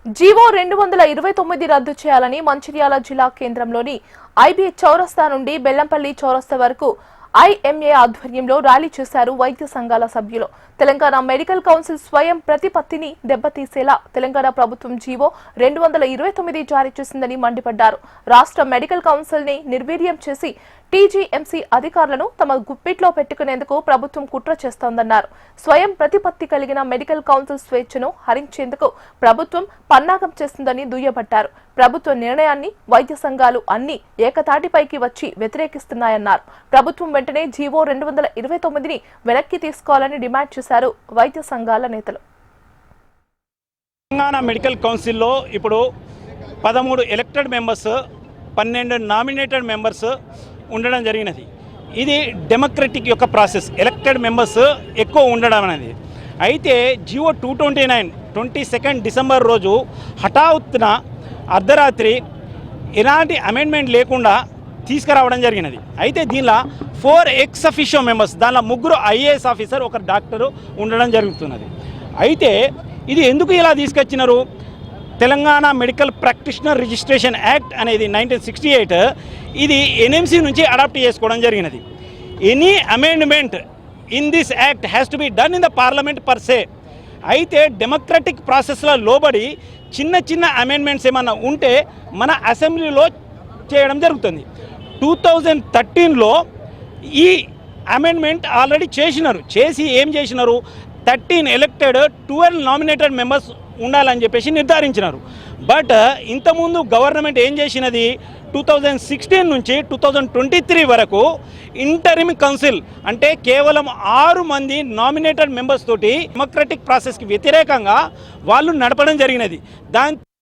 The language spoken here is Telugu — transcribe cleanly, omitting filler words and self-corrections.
జీవో 229 రద్దు చేయాలని మంచిర్యాల జిల్లా కేంద్రంలోని ఐబీ చౌరస్తా నుండి బెల్లంపల్లి చౌరస్తా వరకు ఐఎంఏ ఆధ్వర్యంలో ర్యాలీ చేశారు వైద్య సంఘాల సభ్యులు. తెలంగాణ మెడికల్ కౌన్సిల్ స్వయం ప్రతిపత్తిని దెబ్బతీసేలా తెలంగాణ ప్రభుత్వం జీవో 229 జారీ చేసిందని మండిపడ్డారు. రాష్ట్ర మెడికల్ కౌన్సిల్ ని నిర్వీర్యం చేసి టీజీఎంసీ అధికారులను తమ గుప్పిట్లో పెట్టుకునేందుకు ప్రభుత్వం కుట్ర చేస్తోందన్నారు. స్వయం ప్రతిపత్తి కలిగిన మెడికల్ కౌన్సిల్ స్వేచ్ఛను హరించేందుకు ప్రభుత్వం పన్నాగం చేస్తుందని దుయ్యబట్టారు. ప్రభుత్వ నిర్ణయాన్ని వైద్య సంఘాలు అన్ని ఏకతాటిపైకి వచ్చి వ్యతిరేకిస్తున్నాయన్నారు. ప్రభుత్వం వెంటనే జీవో 229ని వెనక్కి తీసుకోవాలని డిమాండ్ చేశారు వైద్య సంఘాల నేతలు. తెలంగాణ మెడికల్ కౌన్సిల్లో ఇప్పుడు 13 ఎలక్టెడ్ మెంబర్స్, 12 నామినేటెడ్ మెంబర్స్ ఉండడం జరిగినది. ఇది డెమోక్రటిక్ యొక్క ప్రాసెస్. ఎలక్టెడ్ మెంబర్స్ ఎక్కువ ఉండడం అనేది. అయితే జియో 229 22 డిసెంబర్ రోజు హఠాత్తున అర్ధరాత్రి ఎలాంటి అమెండ్మెంట్ లేకుండా తీసుకురావడం జరిగినది. అయితే దీనిలో 4 ఎక్స్ అఫీషియో మెంబర్స్, దానిలో 3 ఐఏఎస్ ఆఫీసర్, 1 డాక్టరు ఉండడం జరుగుతున్నది. అయితే ఇది ఎందుకు ఇలా తీసుకొచ్చినారు? Telangana medical practitioner registration act అనేది 1968 ఇది ఎన్ఎంసీ నుంచి అడాప్ట్ చేసుకోవడం జరిగినది. Any amendment in this act has to be done in the parliament per సే. అయితే డెమోక్రటిక్ ప్రాసెస్లో లోబడి చిన్న చిన్న అమెండ్మెంట్స్ ఏమన్నా ఉంటే మన అసెంబ్లీలో చేయడం జరుగుతుంది. 2013లో ఈ అమెండ్మెంట్ ఆల్రెడీ చేసి ఏం చేసినారు? 13 ఎలక్టెడ్ 12 నామినేటెడ్ మెంబర్స్ ఉండాలని చెప్పేసి నిర్ధారించినారు. బట్ ఇంతకుముందు గవర్నమెంట్ ఏం చేసినది? 2016 నుంచి 2023 వరకు ఇంటరిమ్ కౌన్సిల్ అంటే కేవలం 6 మంది నామినేటెడ్ మెంబర్స్ తోటి డెమోక్రటిక్ ప్రాసెస్కి వ్యతిరేకంగా వాళ్ళు నడపడం జరిగినది.